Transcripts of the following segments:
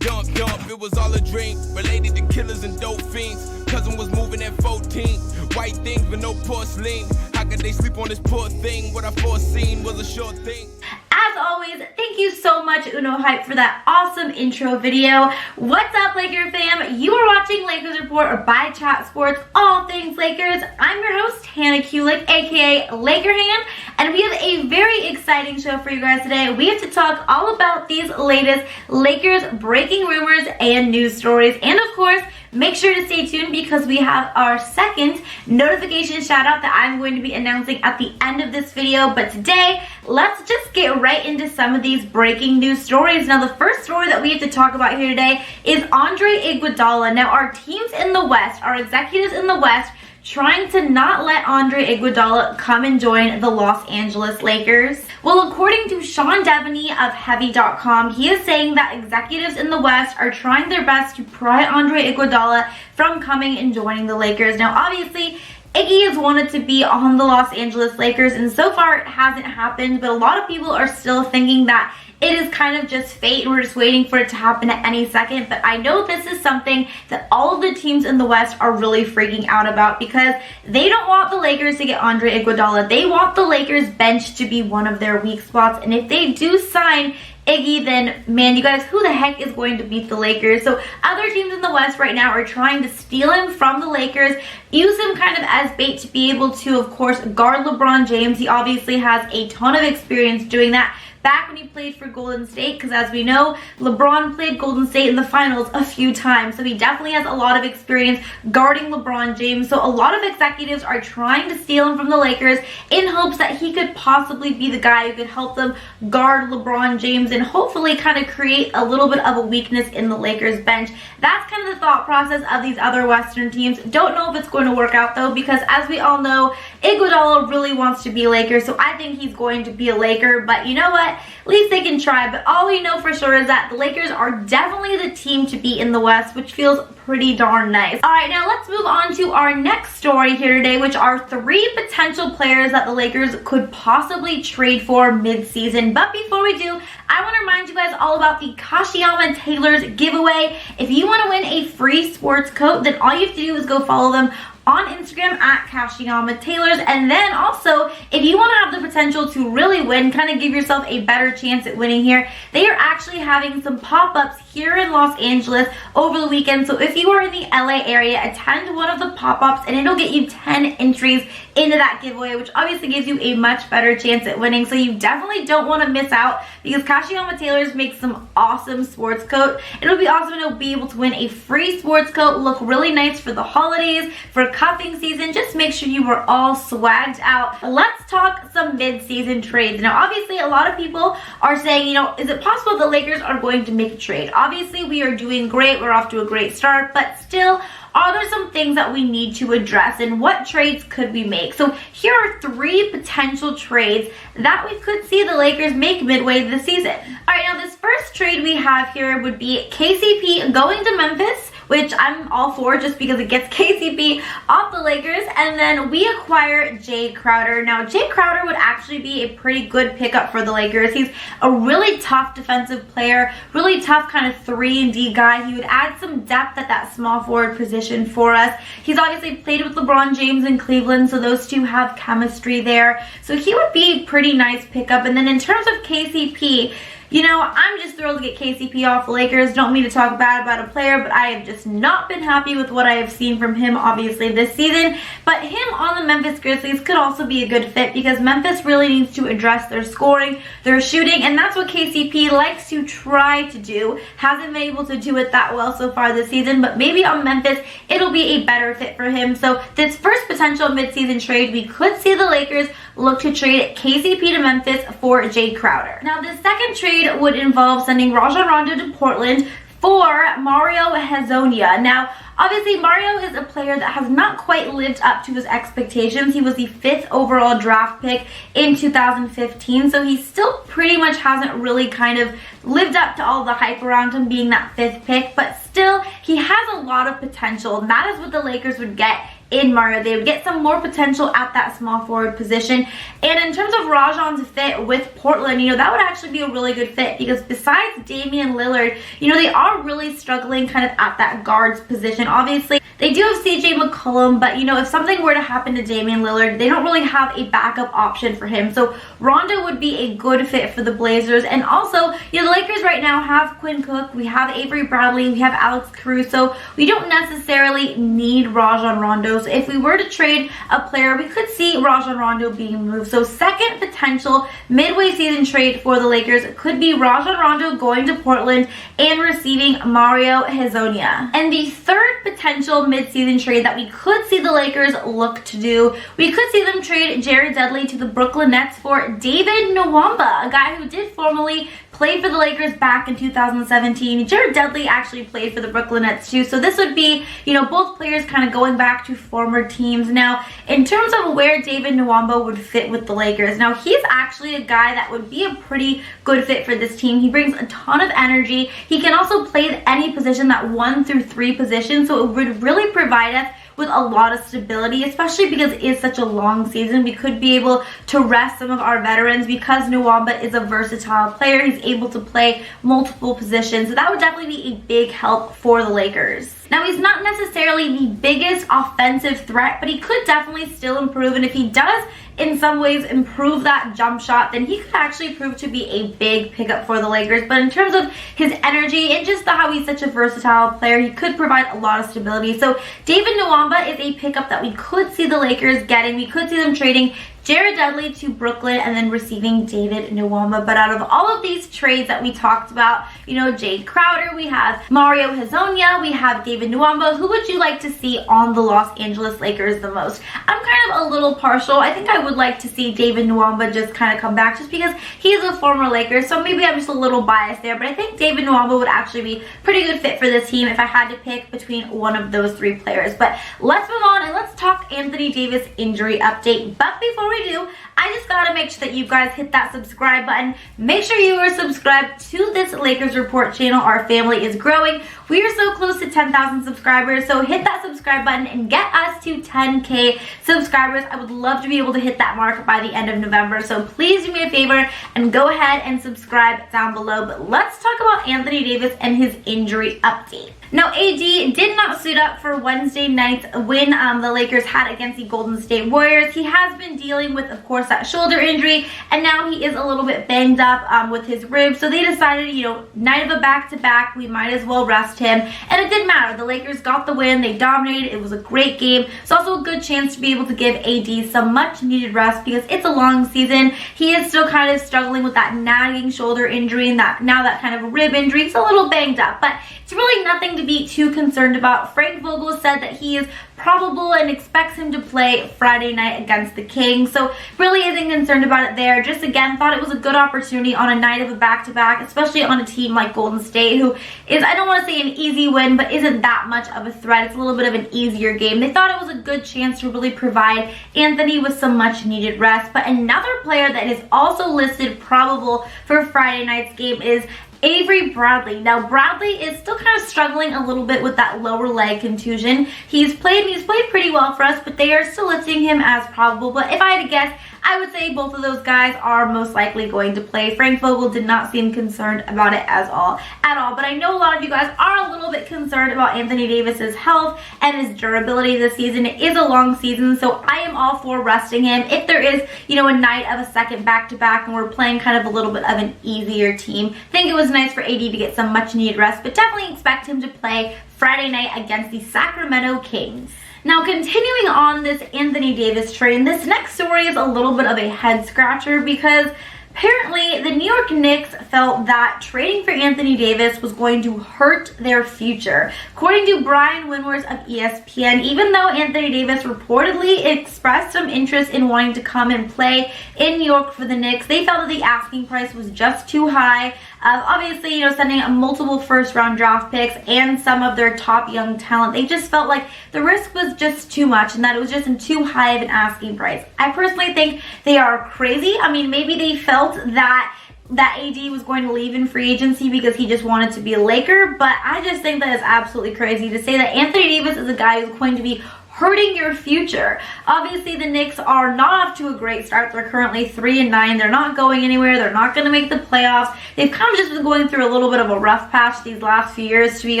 Dump, dump, it was all a dream. Related to killers and dope fiends. Cousin was moving at 14. White things but no porcelain. How could they sleep on this poor thing? What I foreseen was a short thing. As always, thank you so much, Uno Hype, for that awesome intro video. What's up, Laker fam? You are watching Lakers Report by Chat Sports, all things Lakers. I'm your host, Hannah Kulik, aka Laker Han, and we have a very exciting show for you guys today. We have to talk all about these latest Lakers breaking rumors and news stories, and of course, make sure to stay tuned because we have our second notification shout out that I'm going to be announcing at the end of this video. But today, let's just get right into some of these breaking news stories. Now, the first story that we have to talk about here today is Andre Iguodala. Now, our teams in the West, our executives in the West, trying to not let Andre Iguodala come and join the Los Angeles Lakers. Well, according to Sean Devaney of Heavy.com, he is saying that executives in the West are trying their best to pry Andre Iguodala from coming and joining the Lakers. Now, obviously, Iggy has wanted to be on the Los Angeles Lakers, and so far it hasn't happened, but a lot of people are still thinking that it is kind of just fate and we're just waiting for it to happen at any second. But I know this is something that all of the teams in the West are really freaking out about because they don't want the Lakers to get Andre Iguodala. They want the Lakers bench to be one of their weak spots, and if they do sign Iggy, then man, you guys, who the heck is going to beat the Lakers? So other teams in the West right now are trying to steal him from the Lakers, use him kind of as bait to be able to, of course, guard LeBron James. He obviously has a ton of experience doing that back when he played for Golden State, because as we know, LeBron played Golden State in the finals a few times, so he definitely has a lot of experience guarding LeBron James. So a lot of executives are trying to steal him from the Lakers in hopes that he could possibly be the guy who could help them guard LeBron James and hopefully kind of create a little bit of a weakness in the Lakers bench. That's kind of the thought process of these other Western teams. Don't know if it's going to work out though, because as we all know, Iguodala really wants to be a Laker, so I think he's going to be a Laker. But you know what? At least they can try. But all we know for sure is that the Lakers are definitely the team to beat in the West, which feels pretty darn nice. All right, now let's move on to our next story here today, which are 3 potential players that the Lakers could possibly trade for mid-season. But before we do, I want to remind you guys all about the Kashiyama Taylors giveaway. If you want to win a free sports coat, then all you have to do is go follow them on Instagram at Kashiyama Taylors. And then also, if you want to have the potential to really win, kind of give yourself a better chance at winning here, they are actually having some pop-ups here in Los Angeles over the weekend. So if you are in the LA area, attend one of the pop-ups and it'll get you 10 entries into that giveaway, which obviously gives you a much better chance at winning. So you definitely don't want to miss out because Kashiyama Taylors makes some awesome sports coat. It'll be awesome to be able to win a free sports coat, look really nice for the holidays, for cuffing season. Just make sure you were all swagged out. Let's talk some mid-season trades. Now, obviously, a lot of people are saying, you know, is it possible the Lakers are going to make a trade? Obviously, we are doing great. We're off to a great start, but still, are there some things that we need to address and what trades could we make? So here are 3 potential trades that we could see the Lakers make midway this season. All right, now this first trade we have here would be KCP going to Memphis, which I'm all for just because it gets KCP off the Lakers. And then we acquire Jae Crowder. Now, Jae Crowder would actually be a pretty good pickup for the Lakers. He's a really tough defensive player, really tough kind of 3-and-D guy. He would add some depth at that small forward position for us. He's obviously played with LeBron James in Cleveland, so those two have chemistry there. So he would be a pretty nice pickup. And then in terms of KCP, you know, I'm just thrilled to get KCP off the Lakers. Don't mean to talk bad about a player, but I have just not been happy with what I have seen from him, obviously, this season. But him on the Memphis Grizzlies could also be a good fit because Memphis really needs to address their scoring, their shooting, and that's what KCP likes to try to do. Hasn't been able to do it that well so far this season, but maybe on Memphis, it'll be a better fit for him. So this first potential midseason trade, we could see the Lakers look to trade KCP to Memphis for Jae Crowder. Now, the second trade would involve sending Rajon Rondo to Portland for Mario Hezonja. Now, obviously, Mario is a player that has not quite lived up to his expectations. He was the 5th overall draft pick in 2015, so he still pretty much hasn't really kind of lived up to all the hype around him being that 5th pick, but still, he has a lot of potential, and that is what the Lakers would get in Mario. They would get some more potential at that small forward position. And in terms of Rajon's fit with Portland, that would actually be a really good fit, because besides Damian Lillard, they are really struggling kind of at that guards position. Obviously, they do have CJ McCollum, but if something were to happen to Damian Lillard, they don't really have a backup option for him. So Rondo would be a good fit for the Blazers. And also, the Lakers right now have Quinn Cook, we have Avery Bradley, we have Alex Caruso. We don't necessarily need Rajon Rondo. So if we were to trade a player, we could see Rajon Rondo being moved. So second potential midway season trade for the Lakers could be Rajon Rondo going to Portland and receiving Mario Hezonja. And the third potential mid-season trade that we could see the Lakers look to do, we could see them trade Jared Dudley to the Brooklyn Nets for David Nwaba, a guy who did formerly play for the Lakers back in 2017. Jared Dudley actually played for the Brooklyn Nets too. So this would be, both players kind of going back to former teams. Now, in terms of where David Nwaba would fit with the Lakers, now he's actually a guy that would be a pretty good fit for this team. He brings a ton of energy. He can also play any position, that 1 through 3 position. So it would really provide us with a lot of stability, especially because it is such a long season. We could be able to rest some of our veterans because Nwaba is a versatile player. He's able to play multiple positions. So that would definitely be a big help for the Lakers. Now, he's not necessarily the biggest offensive threat, but he could definitely still improve. And if he does, in some ways, improve that jump shot, then he could actually prove to be a big pickup for the Lakers. But in terms of his energy and just how he's such a versatile player, he could provide a lot of stability. So David Nwaba is a pickup that we could see the Lakers getting. We could see them trading Jared Dudley to Brooklyn and then receiving David Nwaba. But out of all of these trades that we talked about, Jae Crowder, we have Mario Hezonja, we have David Nwaba. Who would you like to see on the Los Angeles Lakers the most? I'm kind of a little partial. I think I would like to see David Nwaba just kind of come back, just because he's a former Laker. So maybe I'm just a little biased there. But I think David Nwaba would actually be a pretty good fit for this team if I had to pick between one of those 3 players. But let's move on and let's talk Anthony Davis injury update. But before we do, I just gotta make sure that you guys hit that subscribe button. Make sure you are subscribed to this Lakers Report channel. Our family is growing. We are so close to 10,000 subscribers, so hit that subscribe button and get us to 10K subscribers. I would love to be able to hit that mark by the end of November, so please do me a favor and go ahead and subscribe down below. But let's talk about Anthony Davis and his injury update. Now, AD did not suit up for Wednesday night's win the Lakers had against the Golden State Warriors. He has been dealing with, of course, that shoulder injury, and now he is a little bit banged up with his ribs. So they decided, night of a back-to-back, we might as well rest him. And it didn't matter. The Lakers got the win. They dominated. It was a great game. It's also a good chance to be able to give AD some much-needed rest, because it's a long season. He is still kind of struggling with that nagging shoulder injury and that kind of rib injury. He's a little banged up, but it's really nothing to be too concerned about. Frank Vogel said that he is probable and expects him to play Friday night against the Kings. So really isn't concerned about it there. Just again, thought it was a good opportunity on a night of a back-to-back, especially on a team like Golden State, who is, I don't want to say an easy win, but isn't that much of a threat. It's a little bit of an easier game. They thought it was a good chance to really provide Anthony with some much needed rest. But another player that is also listed probable for Friday night's game is Avery Bradley. Now, Bradley is still kind of struggling a little bit with that lower leg contusion. He's played pretty well for us, but they are still listing him as probable. But if I had to guess, I would say both of those guys are most likely going to play. Frank Vogel did not seem concerned about it at all. But I know a lot of you guys are a little bit concerned about Anthony Davis's health and his durability this season. It is a long season, so I am all for resting him. If there is, a night of a second back-to-back and we're playing kind of a little bit of an easier team, I think it was nice for AD to get some much-needed rest, but definitely expect him to play Friday night against the Sacramento Kings. Now, continuing on this Anthony Davis train, this next story is a little bit of a head scratcher, because apparently the New York Knicks felt that trading for Anthony Davis was going to hurt their future. According to Brian Windhorst of ESPN, even though Anthony Davis reportedly expressed some interest in wanting to come and play in New York for the Knicks, they felt that the asking price was just too high. Obviously, sending multiple first-round draft picks and some of their top young talent, they just felt like the risk was just too much and that it was just too high of an asking price. I personally think they are crazy. I mean, maybe they felt that AD was going to leave in free agency because he just wanted to be a Laker, but I just think that is absolutely crazy to say that Anthony Davis is a guy who's going to be hurting your future. Obviously, the Knicks are not off to a great start. They're currently 3-9. They're not going anywhere. They're not going to make the playoffs. They've kind of just been going through a little bit of a rough patch these last few years, to be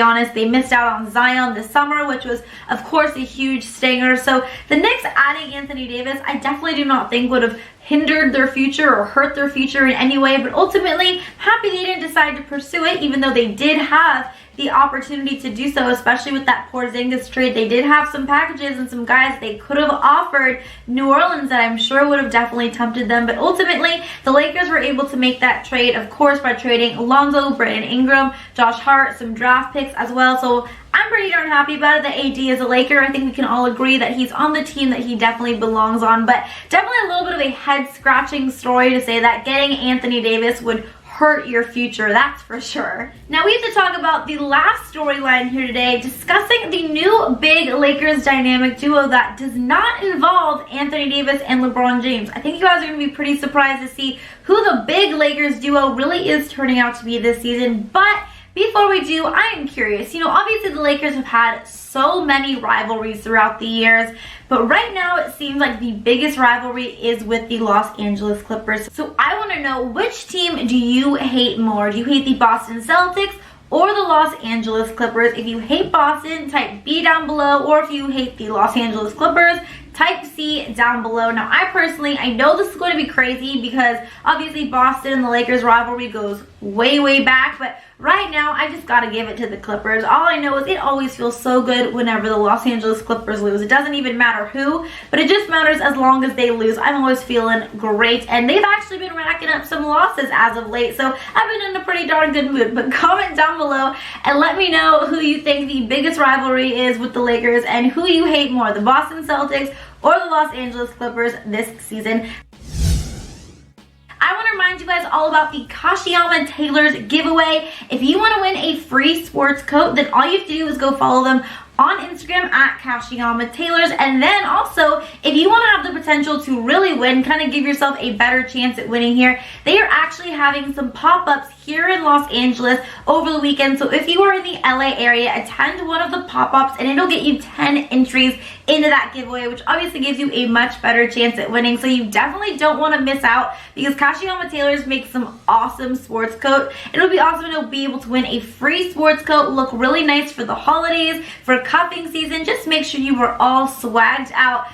honest. They missed out on Zion this summer, which was, of course, a huge stinger. So the Knicks adding Anthony Davis, I definitely do not think would have hindered their future or hurt their future in any way, but ultimately, happy they didn't decide to pursue it, even though they did have the opportunity to do so, especially with that Porzingis trade. They did have some packages and some guys they could have offered New Orleans that I'm sure would have definitely tempted them, but ultimately, the Lakers were able to make that trade, of course, by trading Alonzo, Brandon Ingram, Josh Hart, some draft picks as well, so I'm pretty darn happy about it. The AD is a Laker. I think we can all agree that he's on the team that he definitely belongs on, but definitely a little bit of a head-scratching story to say that getting Anthony Davis would hurt your future, that's for sure. Now we have to talk about the last storyline here today, discussing the new big Lakers dynamic duo that does not involve Anthony Davis and LeBron James. I think you guys are going to be pretty surprised to see who the big Lakers duo really is turning out to be this season, but before we do, I am curious. Obviously the Lakers have had so many rivalries throughout the years, but right now it seems like the biggest rivalry is with the Los Angeles Clippers. So I want to know, which team do you hate more? Do you hate the Boston Celtics or the Los Angeles Clippers? If you hate Boston, type B down below, or if you hate the Los Angeles Clippers, type C down below. Now, I know this is going to be crazy because obviously Boston and the Lakers rivalry goes way back, but right now I just gotta give it to the Clippers. All I know is it always feels so good whenever the Los Angeles Clippers lose. It doesn't even matter who, but it just matters as long as they lose. I'm always feeling great, and they've actually been racking up some losses as of late, so I've been in a pretty darn good mood. But comment down below and let me know who you think the biggest rivalry is with the Lakers and who you hate more, the Boston Celtics or the Los Angeles Clippers this season. I want to remind you guys all about the Kashiyama Taylors giveaway. If you want to win a free sports coat, then all you have to do is go follow them on Instagram at Kashiyama Taylors. And then also, if you want to have the potential to really win, kind of give yourself a better chance at winning here, they are actually having some pop-ups here in Los Angeles over the weekend. So if you are in the LA area, attend one of the pop-ups and it'll get you 10 entries into that giveaway, which obviously gives you a much better chance at winning. So you definitely don't want to miss out, because Kashiyama Taylors makes some awesome sports coat. It'll be awesome to be able to win a free sports coat, look really nice for the holidays, for cuffing season. Just make sure you were all swagged out.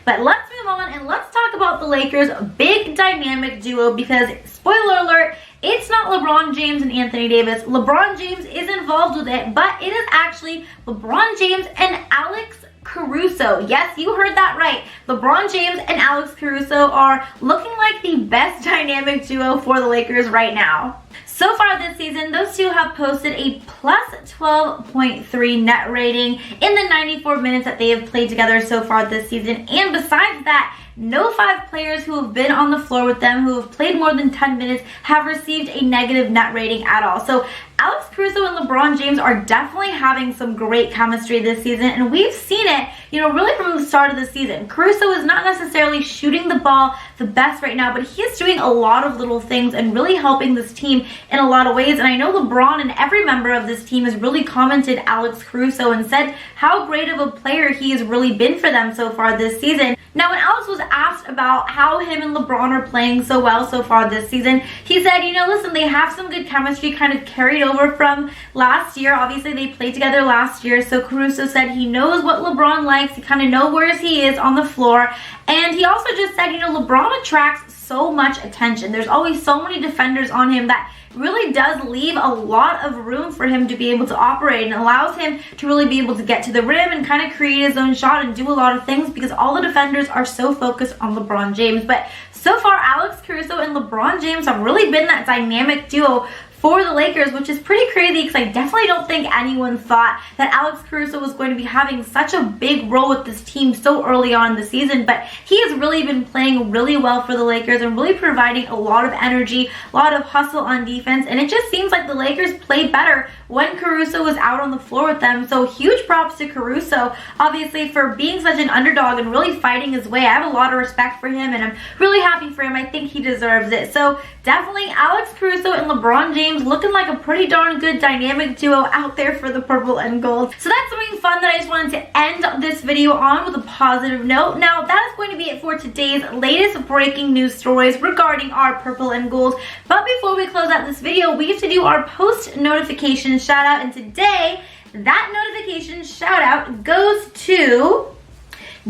But let's move on and let's talk about the Lakers' big dynamic duo, because spoiler alert, it's not LeBron James and Anthony Davis. LeBron James is involved with it, but it is actually LeBron James and Alex Caruso. Yes, you heard that right. LeBron James and Alex Caruso are looking like the best dynamic duo for the Lakers right now. So far this season, those two have posted a plus 12.3 net rating in the 94 minutes that they have played together so far this season. And besides that, no 5 players who have been on the floor with them, who have played more than 10 minutes, have received a negative net rating at all. So Alex Caruso and LeBron James are definitely having some great chemistry this season, and we've seen it, really from the start of the season. Caruso is not necessarily shooting the ball the best right now, but he is doing a lot of little things and really helping this team in a lot of ways. And I know LeBron and every member of this team has really commented Alex Caruso and said how great of a player he has really been for them so far this season. Now, when Alex was asked about how him and LeBron are playing so well so far this season, he said, listen, they have some good chemistry kind of carried over from last year. Obviously, they played together last year, so Caruso said he knows what LeBron likes. He kind of knows where he is on the floor. And he also just said, LeBron attracts so much attention. There's always so many defenders on him that really does leave a lot of room for him to be able to operate, and allows him to really be able to get to the rim and kind of create his own shot and do a lot of things, because all the defenders are so focused on LeBron James. But so far, Alex Caruso and LeBron James have really been that dynamic duo for the Lakers, which is pretty crazy, because I definitely don't think anyone thought that Alex Caruso was going to be having such a big role with this team so early on in the season. But he has really been playing really well for the Lakers and really providing a lot of energy, a lot of hustle on defense, and it just seems like the Lakers play better when Caruso was out on the floor with them. So huge props to Caruso, obviously, for being such an underdog and really fighting his way. I have a lot of respect for him, and I'm really happy for him. I think he deserves it. So definitely Alex Caruso and LeBron James James, looking like a pretty darn good dynamic duo out there for the purple and gold. So that's something fun that I just wanted to end this video on with a positive note. Now, that is going to be it for today's latest breaking news stories regarding our purple and gold. But before we close out this video, we have to do our post notification shout out, and today that notification shout out goes to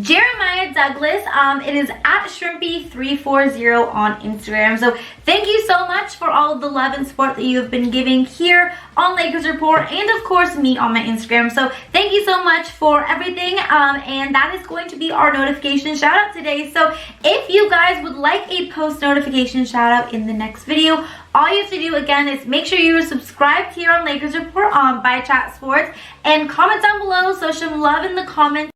Jeremiah Douglas. It is at Shrimpy340 on Instagram. So thank you so much for all of the love and support that you have been giving here on Lakers Report, and of course me on my Instagram. So thank you so much for everything, and that is going to be our notification shout out today. So if you guys would like a post notification shout out in the next video, all you have to do again is make sure you're subscribed here on Lakers Report by Chat Sports, and comment down below, so show some love in the comments